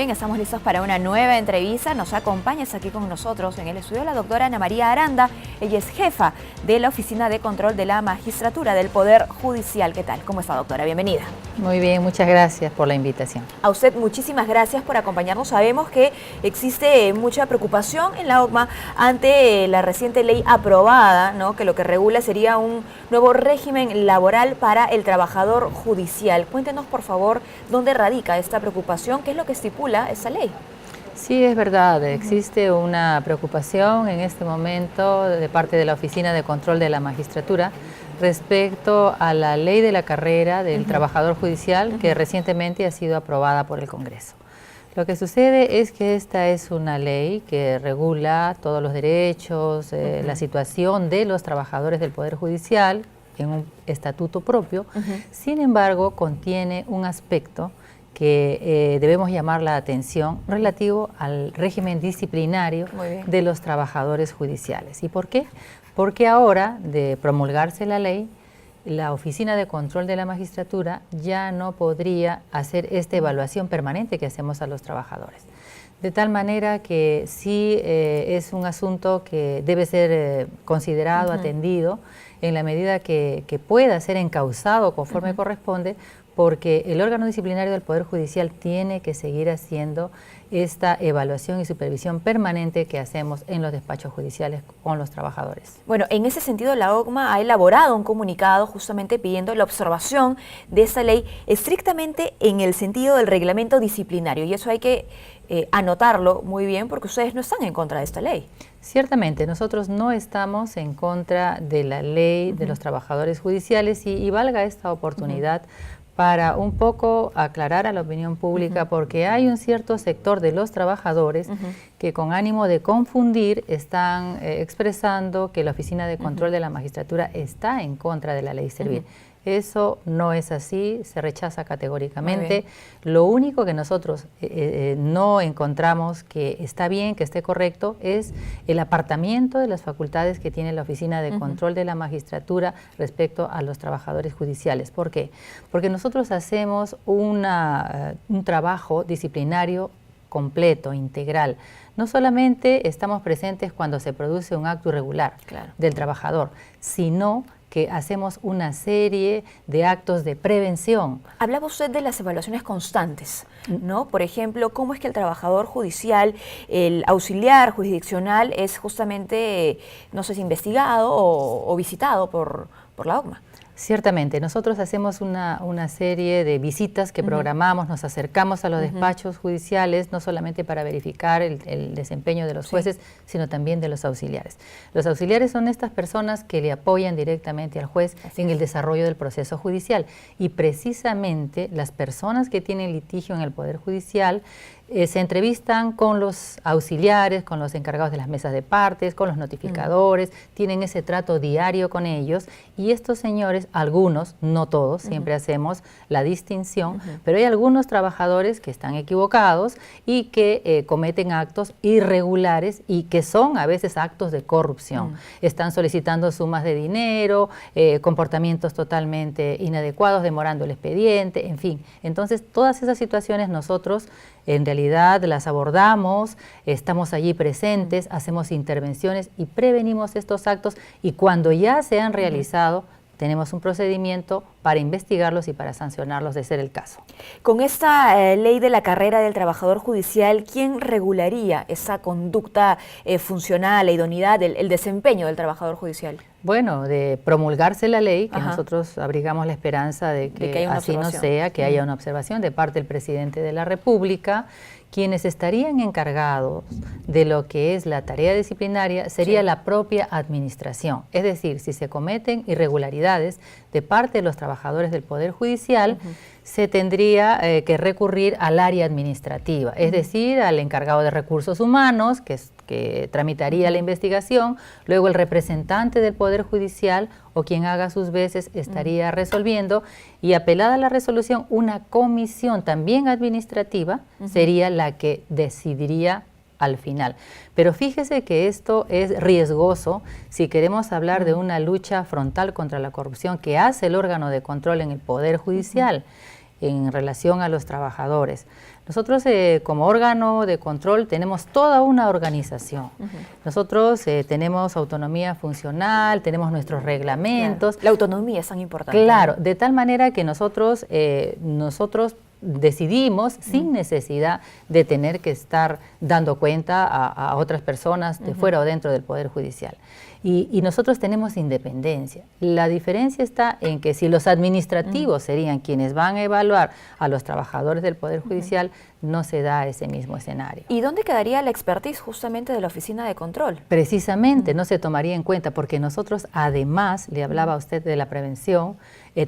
bien, estamos listos para una nueva entrevista. Nos acompañas aquí con nosotros en el estudio la doctora Ana María Aranda. Ella es jefa de la Oficina de Control de la Magistratura del Poder Judicial. ¿Qué tal? ¿Cómo está, doctora? Bienvenida. Muy bien, muchas gracias por la invitación. A usted muchísimas gracias por acompañarnos. Sabemos que existe mucha preocupación en la OCMA ante la reciente ley aprobada, ¿no?, que lo que regula sería un nuevo régimen laboral para el trabajador judicial. Cuéntenos, por favor, dónde radica esta preocupación, qué es lo que estipula esa ley. Sí, es verdad, existe una preocupación en este momento de parte de la Oficina de Control de la Magistratura respecto a la ley de la carrera del trabajador judicial que recientemente ha sido aprobada por el Congreso. Lo que sucede es que esta es una ley que regula todos los derechos, la situación de los trabajadores del Poder Judicial en un estatuto propio. Sin embargo, contiene un aspecto que debemos llamar la atención relativo al régimen disciplinario de los trabajadores judiciales. ¿Y por qué? Porque ahora, de promulgarse la ley, la Oficina de Control de la Magistratura ya no podría hacer esta evaluación permanente que hacemos a los trabajadores. De tal manera que sí es un asunto que debe ser considerado, atendido, en la medida que pueda ser encauzado conforme corresponde, porque el órgano disciplinario del Poder Judicial tiene que seguir haciendo esta evaluación y supervisión permanente que hacemos en los despachos judiciales con los trabajadores. Bueno, en ese sentido la OCMA ha elaborado un comunicado justamente pidiendo la observación de esta ley estrictamente en el sentido del reglamento disciplinario, y eso hay que anotarlo muy bien porque ustedes no están en contra de esta ley. Ciertamente, nosotros no estamos en contra de la ley de los trabajadores judiciales y valga esta oportunidad para un poco aclarar a la opinión pública, porque hay un cierto sector de los trabajadores que con ánimo de confundir están expresando que la Oficina de Control de la Magistratura está en contra de la ley Servir. Eso no es así, se rechaza categóricamente. Lo único que nosotros no encontramos que está bien, que esté correcto, es el apartamiento de las facultades que tiene la Oficina de Control de la Magistratura respecto a los trabajadores judiciales. ¿Por qué? Porque nosotros hacemos un trabajo disciplinario completo, integral. No solamente estamos presentes cuando se produce un acto irregular del trabajador, sino que hacemos una serie de actos de prevención. Hablaba usted de las evaluaciones constantes, ¿no? Por ejemplo, ¿cómo es que el trabajador judicial, el auxiliar jurisdiccional es justamente, no sé si investigado o visitado por la OCMA? Ciertamente, nosotros hacemos una serie de visitas que programamos, nos acercamos a los despachos judiciales, no solamente para verificar el desempeño de los jueces, sino también de los auxiliares. Los auxiliares son estas personas que le apoyan directamente al juez en el desarrollo del proceso judicial, y precisamente las personas que tienen litigio en el Poder Judicial se entrevistan con los auxiliares, con los encargados de las mesas de partes, con los notificadores, tienen ese trato diario con ellos, y estos señores, algunos, no todos, siempre hacemos la distinción, pero hay algunos trabajadores que están equivocados y que cometen actos irregulares y que son a veces actos de corrupción. Están solicitando sumas de dinero, comportamientos totalmente inadecuados, demorando el expediente, en fin. Entonces, todas esas situaciones nosotros en realidad las abordamos, estamos allí presentes, hacemos intervenciones y prevenimos estos actos, y cuando ya se han realizado, tenemos un procedimiento para investigarlos y para sancionarlos de ser el caso. Con esta ley de la carrera del trabajador judicial, ¿quién regularía esa conducta funcional, la idoneidad, el desempeño del trabajador judicial? Bueno, de promulgarse la ley, que nosotros abrigamos la esperanza de que así no sea, que haya una observación de parte del presidente de la República. Quienes estarían encargados de lo que es la tarea disciplinaria sería la propia administración. Es decir, si se cometen irregularidades de parte de los trabajadores del Poder Judicial, se tendría que recurrir al área administrativa, es decir, al encargado de recursos humanos, que tramitaría la investigación, luego el representante del Poder Judicial o quien haga sus veces estaría resolviendo, y apelada la resolución, una comisión también administrativa sería la que decidiría al final. Pero fíjese que esto es riesgoso si queremos hablar de una lucha frontal contra la corrupción que hace el órgano de control en el Poder Judicial. en relación a los trabajadores. Nosotros como órgano de control tenemos toda una organización. Nosotros tenemos autonomía funcional, tenemos nuestros reglamentos. Claro. La autonomía es tan importante. Claro, de tal manera que nosotros decidimos sin necesidad de tener que estar dando cuenta a otras personas de fuera o dentro del Poder Judicial. Y nosotros tenemos independencia. La diferencia está en que si los administrativos serían quienes van a evaluar a los trabajadores del Poder Judicial, no se da ese mismo escenario. ¿Y dónde quedaría la expertise justamente de la Oficina de Control? Precisamente no se tomaría en cuenta porque nosotros además, le hablaba a usted de la prevención,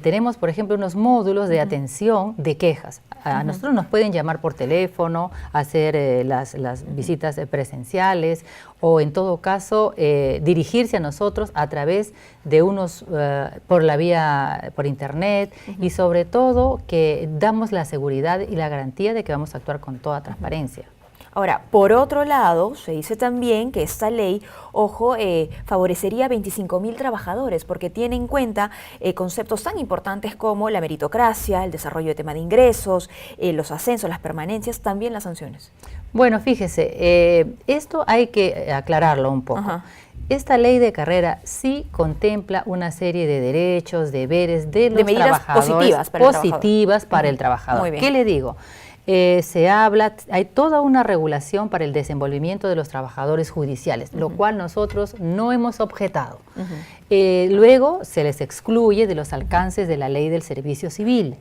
tenemos por ejemplo unos módulos de atención de quejas. A nosotros nos pueden llamar por teléfono, hacer las visitas presenciales o en todo caso dirigirse a nosotros a través de por internet y sobre todo que damos la seguridad y la garantía de que vamos a actuar con toda transparencia. Ahora, por otro lado, se dice también que esta ley, ojo, favorecería a 25.000 trabajadores porque tiene en cuenta conceptos tan importantes como la meritocracia, el desarrollo de tema de ingresos, los ascensos, las permanencias, también las sanciones. Bueno, fíjese, esto hay que aclararlo un poco. Esta ley de carrera sí contempla una serie de derechos, deberes de los trabajadores positivas para el trabajador. Muy bien. ¿Qué le digo? Se habla, hay toda una regulación para el desenvolvimiento de los trabajadores judiciales, lo cual nosotros no hemos objetado. Luego se les excluye de los alcances de la ley del servicio civil.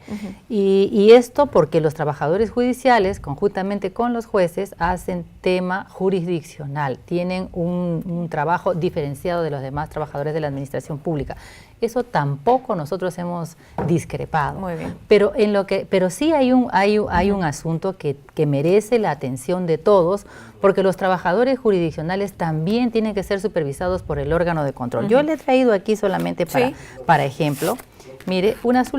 Y esto porque los trabajadores judiciales, conjuntamente con los jueces, hacen tema jurisdiccional, tienen un trabajo diferenciado de los demás trabajadores de la administración pública. Eso tampoco nosotros hemos discrepado. Muy bien. Pero sí hay un asunto que merece la atención de todos, porque los trabajadores jurisdiccionales también tienen que ser supervisados por el órgano de control. Yo le he traído aquí solamente para ejemplo, mire, unos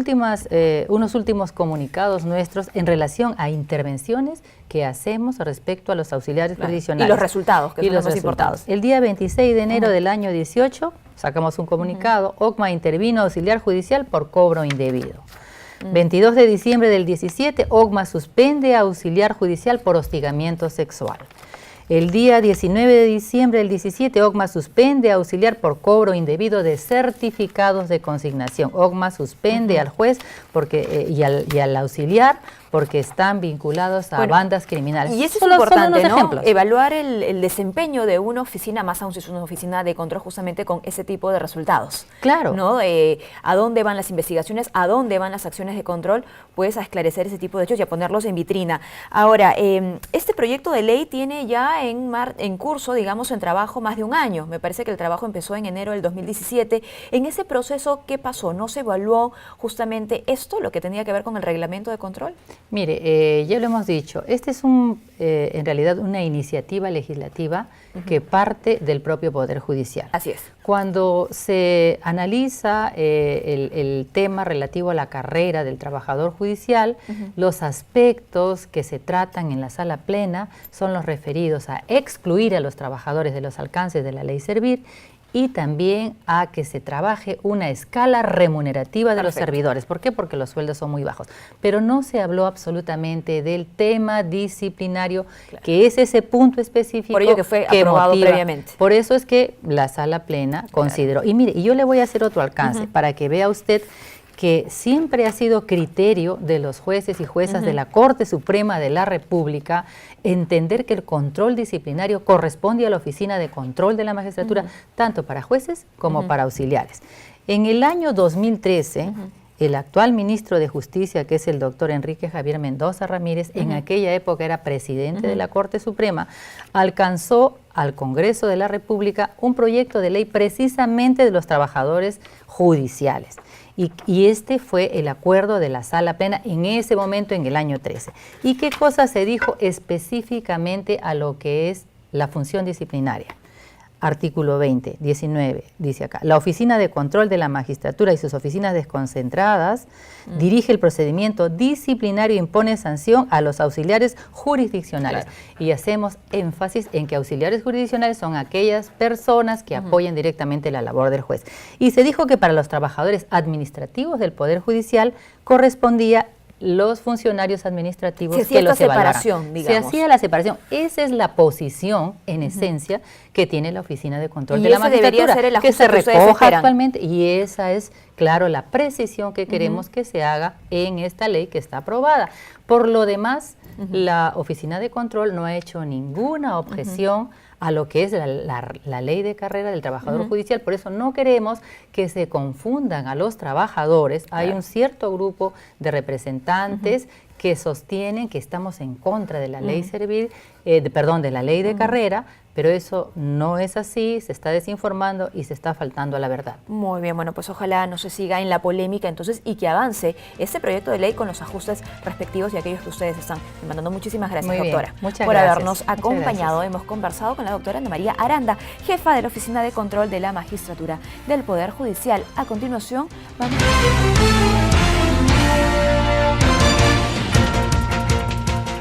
últimos comunicados nuestros en relación a intervenciones que hacemos respecto a los auxiliares jurisdiccionales. Y los resultados, que son los más importantes. El día 26 de enero del año 18, sacamos un comunicado, OCMA intervino auxiliar judicial por cobro indebido. 22 de diciembre del 17, OCMA suspende a auxiliar judicial por hostigamiento sexual. El día 19 de diciembre del 17, OCMA suspende a auxiliar por cobro indebido de certificados de consignación. OCMA suspende al juez y al auxiliar porque están vinculados a bandas criminales. Y eso es importante, ¿no? Evaluar el desempeño de una oficina, más aún si es una oficina de control, justamente con ese tipo de resultados. Claro. ¿No? A dónde van las investigaciones, a dónde van las acciones de control, pues a esclarecer ese tipo de hechos y a ponerlos en vitrina. Ahora, este proyecto de ley tiene ya en curso, digamos, en trabajo más de un año. Me parece que el trabajo empezó en enero del 2017. En ese proceso, ¿qué pasó? ¿No se evaluó justamente esto, lo que tenía que ver con el reglamento de control? Mire, ya lo hemos dicho, este es en realidad una iniciativa legislativa que parte del propio Poder Judicial. Así es. Cuando se analiza el tema relativo a la carrera del trabajador judicial, los aspectos que se tratan en la sala plena son los referidos a excluir a los trabajadores de los alcances de la ley Servir y también a que se trabaje una escala remunerativa de los servidores. ¿Por qué? Porque los sueldos son muy bajos. Pero no se habló absolutamente del tema disciplinario, que es ese punto específico. Por ello que fue aprobado previamente. Por eso es que la sala plena consideró. Y mire, y yo le voy a hacer otro alcance para que vea usted que siempre ha sido criterio de los jueces y juezas de la Corte Suprema de la República entender que el control disciplinario corresponde a la Oficina de Control de la Magistratura, tanto para jueces como para auxiliares. En el año 2013, el actual ministro de Justicia, que es el doctor Enrique Javier Mendoza Ramírez, en aquella época era presidente de la Corte Suprema, alcanzó al Congreso de la República un proyecto de ley precisamente de los trabajadores judiciales. Y este fue el acuerdo de la sala plena en ese momento, en el año 13. ¿Y qué cosa se dijo específicamente a lo que es la función disciplinaria? Artículo 20, 19, dice acá, la Oficina de Control de la Magistratura y sus oficinas desconcentradas dirige el procedimiento disciplinario e impone sanción a los auxiliares jurisdiccionales. Claro. Y hacemos énfasis en que auxiliares jurisdiccionales son aquellas personas que apoyan directamente la labor del juez. Y se dijo que para los trabajadores administrativos del Poder Judicial correspondía los funcionarios administrativos se hacía que los esta evaluaran. separación, digamos. Se hacía la separación. Esa es la posición, en esencia, que tiene la Oficina de Control Y de la ese debería Magistratura, ser el que ajuste se que ustedes recoja esperan. actualmente, y esa es, claro, la precisión que queremos que se haga en esta ley que está aprobada. Por lo demás, la Oficina de Control no ha hecho ninguna objeción a lo que es la ley de carrera del trabajador judicial. Por eso no queremos que se confundan a los trabajadores. Hay un cierto grupo de representantes que sostienen que estamos en contra de la ley servil, de la ley de carrera, pero eso no es así, se está desinformando y se está faltando a la verdad. Muy bien, bueno, pues ojalá no se siga en la polémica entonces y que avance este proyecto de ley con los ajustes respectivos y aquellos que ustedes están demandando. Muchísimas gracias, Muy bien, doctora, muchas por gracias. habernos acompañado. Hemos conversado con la doctora Ana María Aranda, jefa de la Oficina de Control de la Magistratura del Poder Judicial. A continuación, vamos